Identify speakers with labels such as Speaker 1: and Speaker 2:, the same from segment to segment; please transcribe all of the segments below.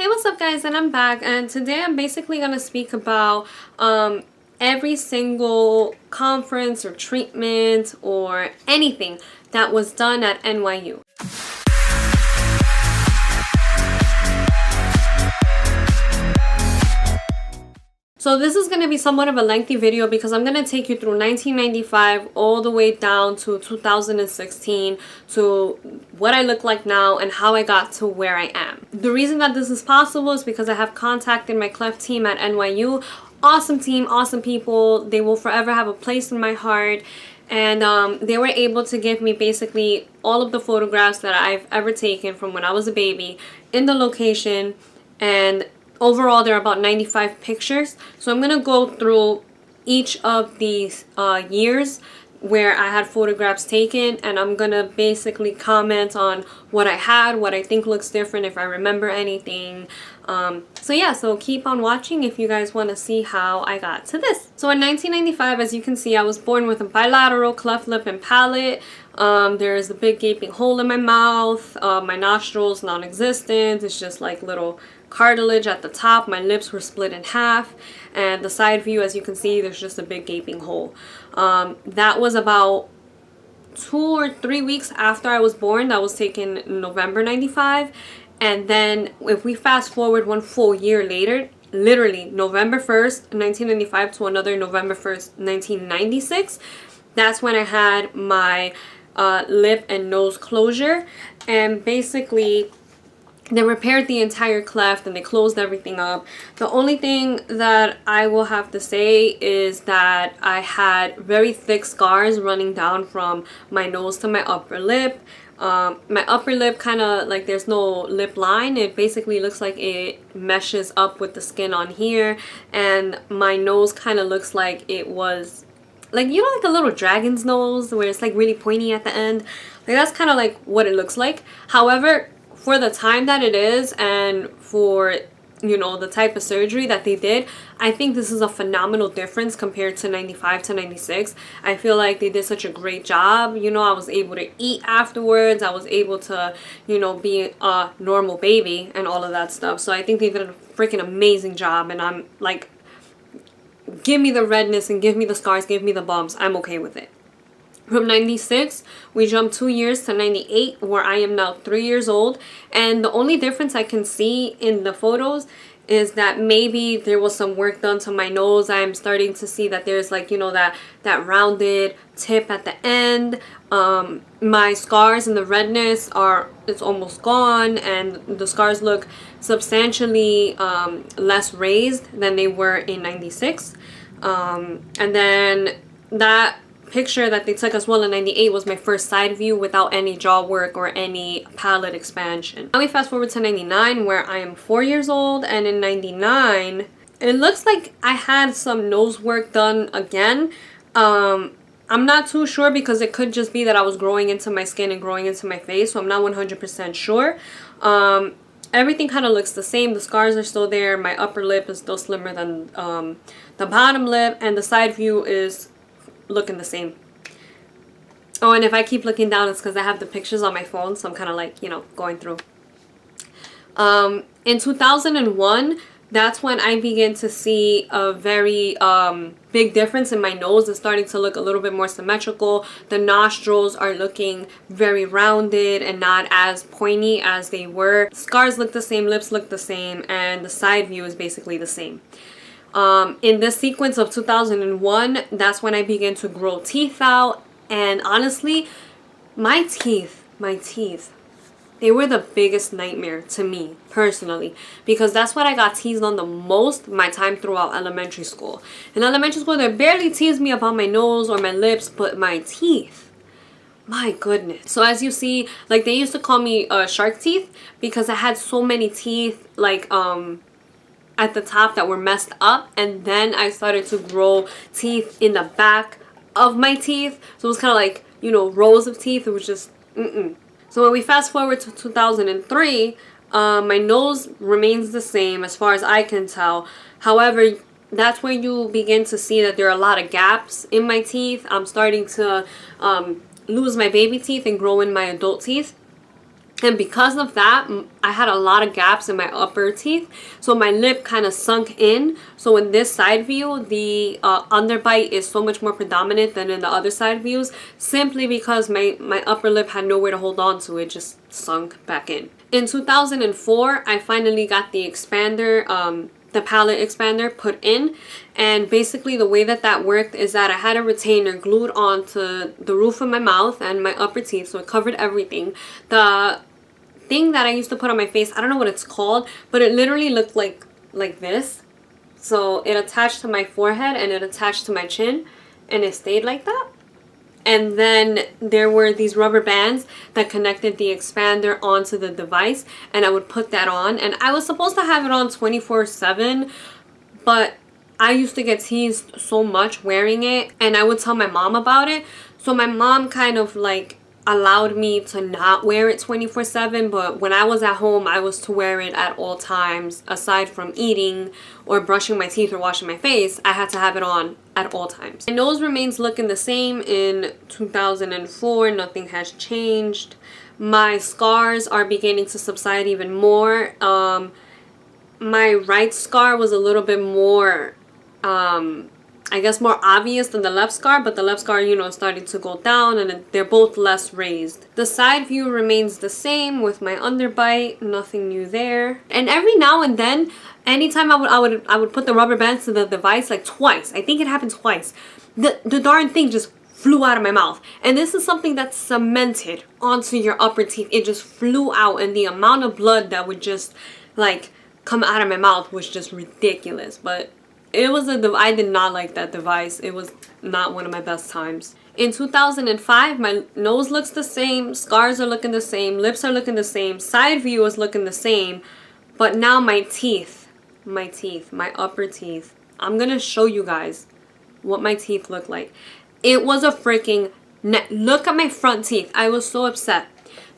Speaker 1: Hey, what's up guys, and I'm back, and today I'm basically going to speak about every single conference or treatment or anything that was done at NYU. So this is going to be somewhat of a lengthy video because I'm going to take you through 1995 all the way down to 2016 to what I look like now and how I got to where I am. The reason that this is possible is because I have contacted my cleft team at NYU. Awesome team, awesome people. They will forever have a place in my heart. And they were able to give me basically all of the photographs that I've ever taken from when I was a baby in the location, and overall, there are about 95 pictures. So I'm going to go through each of these years where I had photographs taken, and I'm going to basically comment on what I had, what I think looks different, if I remember anything. So yeah, so keep on watching if you guys want to see how I got to this. So in 1995, as you can see, I was born with a bilateral cleft lip and palate. There's a big gaping hole in my mouth. My nostrils non-existent. It's just like little cartilage at the top. My lips were split in half, and the side view, as you can see, there's just a big gaping hole. That was about 2 or 3 weeks after I was born. That was taken in November 95. And then if we fast forward 1 full year later, literally November 1st 1995 to another November 1st 1996, that's when I had my lip and nose closure. And basically they repaired the entire cleft and they closed everything up. The only thing that I will have to say is that I had very thick scars running down from my nose to my upper lip. My upper lip kind of like, there's no lip line. It basically looks like it meshes up with the skin on here. And my nose kind of looks like it was like, you know, like the little dragon's nose where it's like really pointy at the end. Like that's kind of like what it looks like. However, for the time that it is and for, you know, the type of surgery that they did, I think this is a phenomenal difference compared to 95 to 96. I feel like they did such a great job. You know, I was able to eat afterwards. I was able to, you know, be a normal baby and all of that stuff. So I think they did a freaking amazing job, and I'm like, give me the redness and give me the scars, give me the bumps. I'm okay with it. From 96, we jumped 2 years to 98, where I am now 3 years old. And the only difference I can see in the photos is that maybe there was some work done to my nose. I'm starting to see that there's like, you know, that rounded tip at the end. My scars and the redness it's almost gone, and the scars look substantially less raised than they were in 96. And then that picture that they took as well in 98 was my first side view without any jaw work or any palate expansion. Now we fast forward to 99, where I am 4 years old, and in 99 it looks like I had some nose work done again. I'm not too sure because it could just be that I was growing into my skin and growing into my face, so I'm not 100% sure. Everything kind of looks the same. The scars are still there. My upper lip is still slimmer than the bottom lip, and the side view is looking the same. Oh, and if I keep looking down, it's because I have the pictures on my phone, so I'm kind of like, you know, going through. In 2001, that's when I began to see a very big difference in my nose. It's starting to look a little bit more symmetrical. The nostrils are looking very rounded and not as pointy as they were. Scars look the same, lips look the same, and the side view is basically the same. In this sequence of 2001, that's when I began to grow teeth out. And honestly, my teeth, they were the biggest nightmare to me personally, because that's what I got teased on the most my time throughout elementary school. In elementary school, they barely teased me about my nose or my lips, but my teeth, my goodness. So as you see, like they used to call me shark teeth because I had so many teeth, like at the top that were messed up, and then I started to grow teeth in the back of my teeth, so it was kind of like, you know, rows of teeth. It was just So when we fast forward to 2003, my nose remains the same as far as I can tell. However, that's where you begin to see that there are a lot of gaps in my teeth. I'm starting to lose my baby teeth and grow in my adult teeth. And because of that, I had a lot of gaps in my upper teeth. So my lip kind of sunk in. So in this side view, the underbite is so much more predominant than in the other side views. Simply because my upper lip had nowhere to hold on to. It just sunk back in. In 2004, I finally got the expander, the palate expander put in. And basically the way that worked is that I had a retainer glued onto the roof of my mouth and my upper teeth. So it covered everything. The thing that I used to put on my face, I don't know what it's called, but it literally looked like this. So it attached to my forehead and it attached to my chin and it stayed like that. And then there were these rubber bands that connected the expander onto the device, and I would put that on, and I was supposed to have it on 24/7, but I used to get teased so much wearing it, and I would tell my mom about it. So my mom kind of like allowed me to not wear it 24/7, but when I was at home, I was to wear it at all times. Aside from eating or brushing my teeth or washing my face, I had to have it on at all times. My nose remains looking the same in 2004. Nothing has changed. My scars are beginning to subside even more. My right scar was a little bit more I guess more obvious than the left scar, but the left scar, you know, started to go down, and they're both less raised. The side view remains the same with my underbite, nothing new there. And every now and then, anytime I would put the rubber bands to the device, like twice. I think it happened twice. The darn thing just flew out of my mouth. And this is something that's cemented onto your upper teeth. It just flew out, and the amount of blood that would just like come out of my mouth was just ridiculous. But it was I did not like that device. It was not one of my best times. In 2005, my nose looks the same, scars are looking the same, lips are looking the same, side view is looking the same, but now my teeth, my upper teeth, I'm gonna show you guys what my teeth look like. It was a freaking look at my front teeth. I was so upset.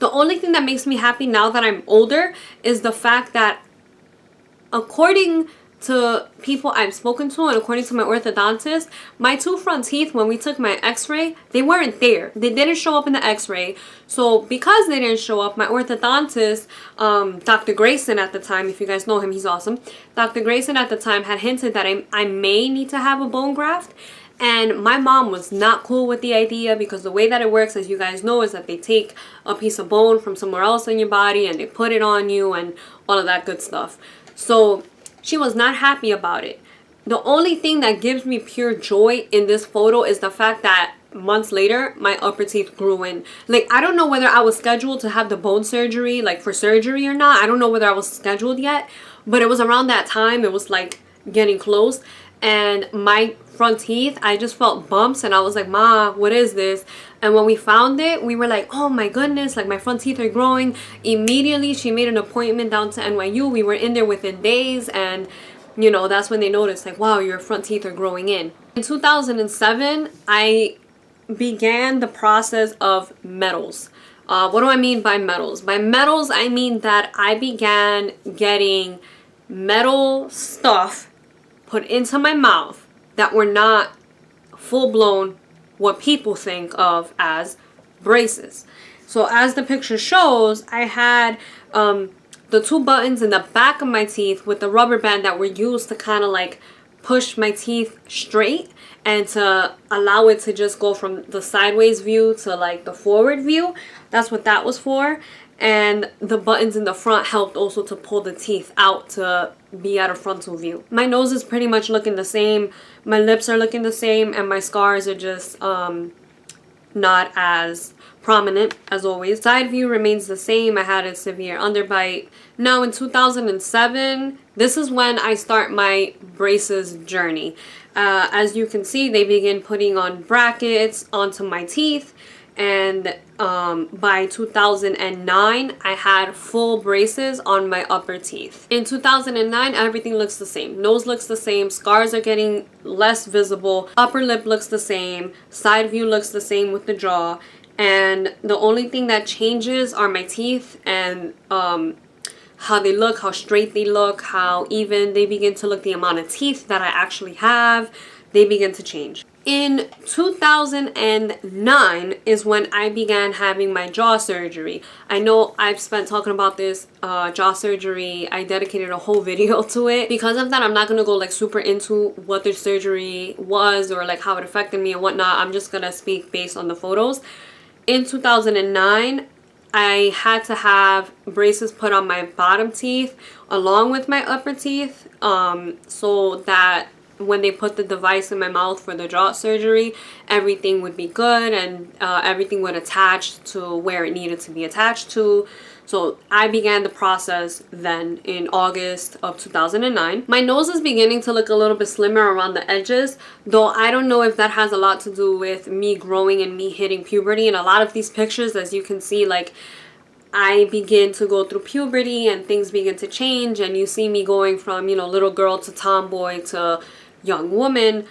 Speaker 1: The only thing that makes me happy now that I'm older is the fact that, according to people I've spoken to and according to my orthodontist, my two front teeth, when we took my x-ray, they weren't there. They didn't show up in the x-ray. So because they didn't show up, my orthodontist, Dr. Grayson at the time, if you guys know him, he's awesome. Dr. Grayson at the time had hinted that I may need to have a bone graft. And my mom was not cool with the idea, because the way that it works, as you guys know, is that they take a piece of bone from somewhere else in your body and they put it on you and all of that good stuff. So she was not happy about it. The only thing that gives me pure joy in this photo is the fact that months later, my upper teeth grew in. Like, I don't know whether I was scheduled to have the bone surgery, like for surgery or not. I don't know whether I was scheduled yet, but it was around that time. It was like getting close. And my front teeth, I just felt bumps, and I was like, Ma, what is this? And when we found it, we were like, oh my goodness, like my front teeth are growing. Immediately, she made an appointment down to NYU. We were in there within days, and you know, that's when they noticed, like, wow, your front teeth are growing in. In 2007, I began the process of metals. What do I mean by metals? By metals, I mean that I began getting metal stuff put into my mouth that were not full-blown what people think of as braces. So as the picture shows, I had the two buttons in the back of my teeth with the rubber band that were used to kind of like push my teeth straight and to allow it to just go from the sideways view to like the forward view. That's what that was for. And the buttons in the front helped also to pull the teeth out to be at a frontal view. My nose is pretty much looking the same. My lips are looking the same, and my scars are just not as prominent as always. Side view remains the same. I had a severe underbite. Now in 2007, this is when I start my braces journey. As you can see, they begin putting on brackets onto my teeth. And by 2009, I had full braces on my upper teeth. In 2009, everything looks the same. Nose looks the same. Scars are getting less visible. Upper lip looks the same. Side view looks the same with the jaw. And the only thing that changes are my teeth and how they look, how straight they look, how even they begin to look. The amount of teeth that I actually have, they begin to change. In 2009 is when I began having my jaw surgery. I know I've spent talking about this jaw surgery. I dedicated a whole video to it. Because of that, I'm not going to go like super into what the surgery was or like how it affected me and whatnot. I'm just going to speak based on the photos. In 2009, I had to have braces put on my bottom teeth along with my upper teeth so that when they put the device in my mouth for the jaw surgery, everything would be good and everything would attach to where it needed to be attached to. So I began the process then in August of 2009. My nose is beginning to look a little bit slimmer around the edges, though I don't know if that has a lot to do with me growing and me hitting puberty. In a lot of these pictures, as you can see, like I begin to go through puberty and things begin to change, and you see me going from, you know, little girl to tomboy to young woman.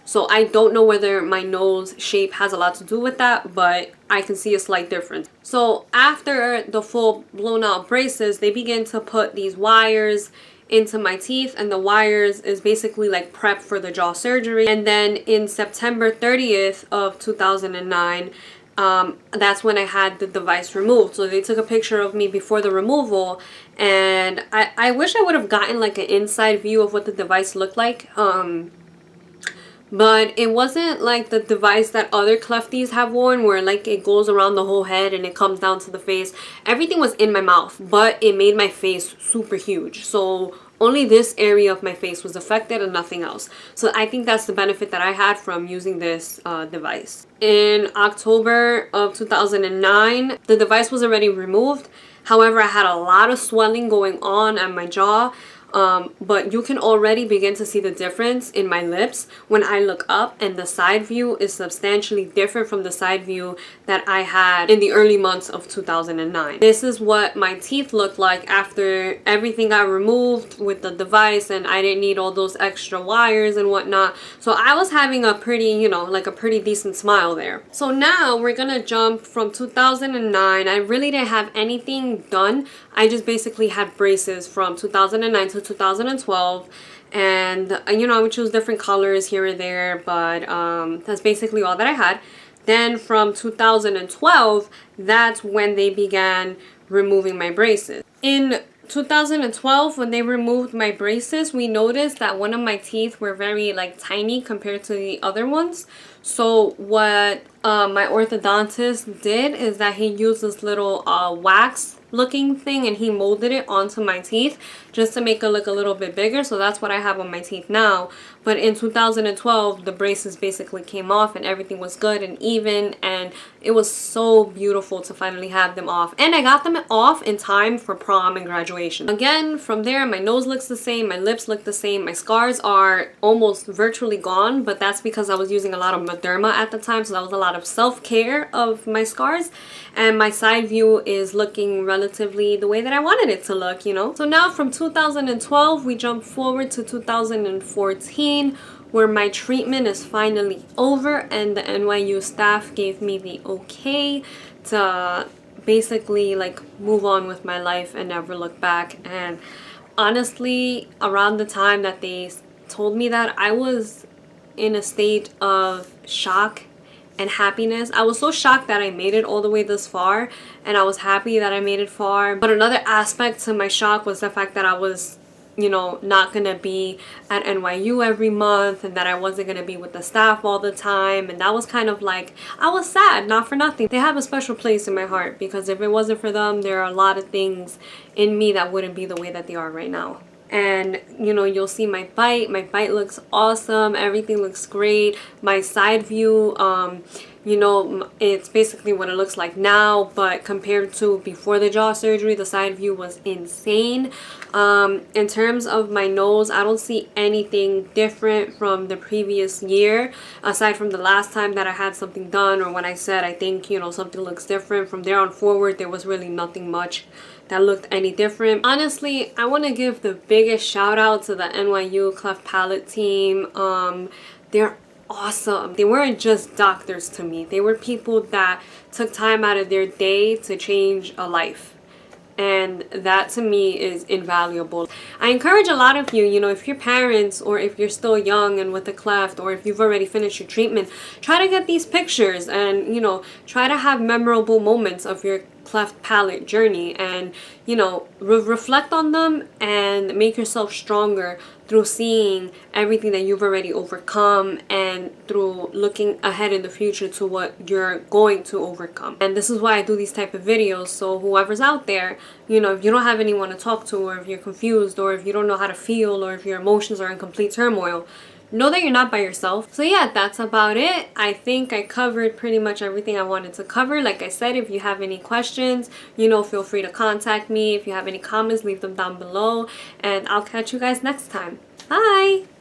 Speaker 1: So I don't know whether my nose shape has a lot to do with that, but I can see a slight difference. So after the full blown out braces, they begin to put these wires into my teeth, and the wires is basically like prep for the jaw surgery. And then in September 30th of 2009, that's when I had the device removed. So they took a picture of me before the removal, and I wish I would have gotten like an inside view of what the device looked like. But it wasn't like the device that other clefties have worn where like it goes around the whole head and it comes down to the face. Everything was in my mouth, but it made my face super huge. So only this area of my face was affected and nothing else. So I think that's the benefit that I had from using this device. In October of 2009, the device was already removed. However, I had a lot of swelling going on my jaw. But you can already begin to see the difference in my lips when I look up, and the side view is substantially different from the side view that I had in the early months of 2009. This is what my teeth looked like after everything got removed with the device, and I didn't need all those extra wires and whatnot. So I was having a pretty, you know, like a pretty decent smile there. So now we're gonna jump from 2009. I really didn't have anything done. I just basically had braces from 2009 to 2012, and you know, I would choose different colors here and there, but that's basically all that I had. Then from 2012, that's when they began removing my braces. In 2012, when they removed my braces, we noticed that one of my teeth were very like tiny compared to the other ones. So what my orthodontist did is that he used this little wax looking thing, and he molded it onto my teeth just to make it look a little bit bigger. So that's what I have on my teeth now. But in 2012, the braces basically came off and everything was good and even, and it was so beautiful to finally have them off. And I got them off in time for prom and graduation. Again, from there, my nose looks the same, my lips look the same, my scars are almost virtually gone, but that's because I was using a lot of Mederma at the time, so that was a lot of self-care of my scars. And my side view is looking relatively the way that I wanted it to look, you know. So now from 2012, we jump forward to 2014, where my treatment is finally over, and the NYU staff gave me the okay to basically like move on with my life and never look back. And honestly, around the time that they told me that, I was in a state of shock and happiness. I was so shocked that I made it all the way this far, and I was happy that I made it far. But another aspect to my shock was the fact that I was, you know, not gonna be at NYU every month, and that I wasn't gonna be with the staff all the time. And that was kind of like, I was sad, not for nothing. They have a special place in my heart, because if it wasn't for them, there are a lot of things in me that wouldn't be the way that they are right now. And you know, you'll see my bite looks awesome, everything looks great. My side view, you know, it's basically what it looks like now, but compared to before the jaw surgery, the side view was insane. In terms of my nose, I don't see anything different from the previous year, aside from the last time that I had something done, or when I said I think, you know, something looks different. From there on forward, there was really nothing much that looked any different. Honestly, I want to give the biggest shout out to the NYU Cleft Palate team. They're awesome. They weren't just doctors to me. They were people that took time out of their day to change a life. And that to me is invaluable. I encourage a lot of you, you know, if your parents or if you're still young and with a cleft, or if you've already finished your treatment, try to get these pictures and, you know, try to have memorable moments of your cleft palate journey, and, you know, reflect on them and make yourself stronger through seeing everything that you've already overcome and through looking ahead in the future to what you're going to overcome. And this is why I do these type of videos, so whoever's out there, you know, if you don't have anyone to talk to, or if you're confused, or if you don't know how to feel, or if your emotions are in complete turmoil, know that you're not by yourself. So yeah, that's about it. I think I covered pretty much everything I wanted to cover. Like I said, if you have any questions, you know, feel free to contact me. If you have any comments, leave them down below, and I'll catch you guys next time. Bye!